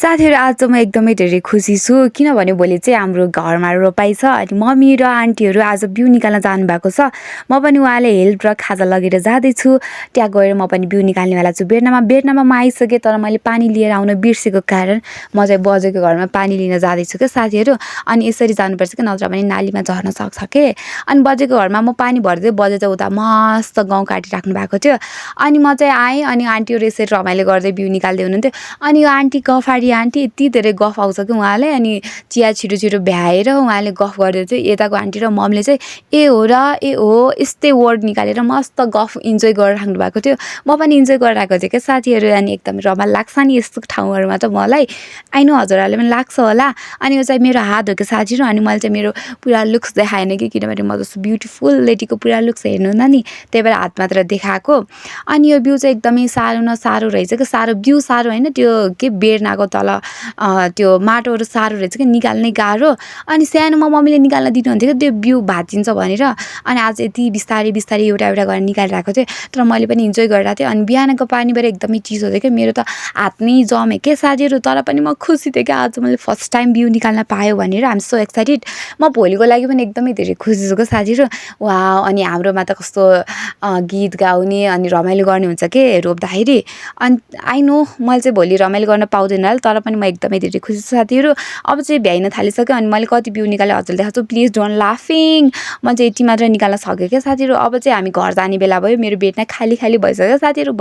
साथीहरू आज म एकदमै धेरै खुसी छु किनभने भोलि चाहिँ हाम्रो घरमा रोपाइ छ अनि मम्मी र आन्टीहरू आज बिउ निकाल्न जानुभएको छ। म पनि उहाँले हेल्प र खाजा लगेर जाँदैछु। त्यहाँ गएर म पनि बिउ निकाल्नेवाला छु। बेर्नामा म आइसकेँ तर मैले पानी लिएर आउन बिर्सेको कारण म चाहिँ बजेको घरमा पानी लिन जाँदैछु क्या साथीहरू। अनि यसरी जानुपर्छ कि नत्र भने नालीमा झर्न सक्छ के। अनि बजेको घरमा म पानी भर्दै बजे चाहिँ उता मस्त गाउँ काटिराख्नु भएको थियो। अनि म चाहिँ आएँ अनि आन्टीहरू यसरी रमाइलो गर्दै बिउ निकाल्दै हुनुहुन्थ्यो। अनि यो आन्टी गफाडी आन्टी यति धेरै गफ आउँछ कि उहाँले अनि चिया छिटो छिटो भ्याएर उहाँले गफ गर्दै चाहिँ यताको आन्टी र ममले चाहिँ ए हो र ए हो यस्तै वर्ड निकालेर मस्त गफ इन्जोय गरिराख्नु भएको थियो। म पनि इन्जोय गरिरहेको थिएँ क्या साथीहरू। अनि एकदमै रमाइलो लाग्छ नि यस्तो ठाउँहरूमा त मलाई। आई नो हजुरहरूले पनि लाग्छ होला। अनि यो चाहिँ मेरो हात हो कि साथीहरू। अनि मैले चाहिँ मेरो पुरा लुक्स देखाएन कि किनभने म जस्तो ब्युटिफुल लेडीको पुरा लुक्स हेर्नुहुन्न नि त्यही भएर हात मात्र देखाएको। अनि यो बिउ चाहिँ एकदमै साह्रो न साह्रो रहेछ कि साह्रो बिउ साह्रो होइन त्यो के बेर्नाको तल त्यो माटोहरू साह्रो रहेछ कि निकाल्नै गाह्रो। अनि सानोमा मम्मीले निकाल्न दिनुहुन्थ्यो कि त्यो बिउ भाँचिन्छ भनेर। अनि आज यति बिस्तारै बिस्तारै एउटा एउटा गरेर निकालिरहेको थिएँ तर मैले पनि इन्जोय गरिरहेको थिएँ। अनि बिहानको पानीबाट एकदमै चिसो थियो क्या मेरो त हात नै जमे के साथीहरू। तर पनि म खुसी थिएँ कि आज मैले फर्स्ट टाइम बिउ निकाल्न पायो भनेर। I'm so excited. म भोलिको लागि पनि एकदमै धेरै खुसी छु क्या साथीहरू। वाह अनि हाम्रोमा त कस्तो गीत गाउने अनि रमाइलो गर्ने हुन्छ के रोप्दाखेरि। अनि आई नो मैले चाहिँ भोलि रमाइलो गर्न पाउँदैन होला तर पनि म एकदमै धेरै खुसी छु साथीहरू। अब चाहिँ भ्याइन थालिसक्यो अनि मैले कति बिउ निकालेँ हजुरले देखाएको छु। प्लिज डोन्ट लाफिङ। म चाहिँ यति मात्र निकाल्न सकेँ क्या साथीहरू। अब चाहिँ हामी घर जाने बेला भयो। मेरो बेड नै खाली खाली भइसक्यो साथीहरू।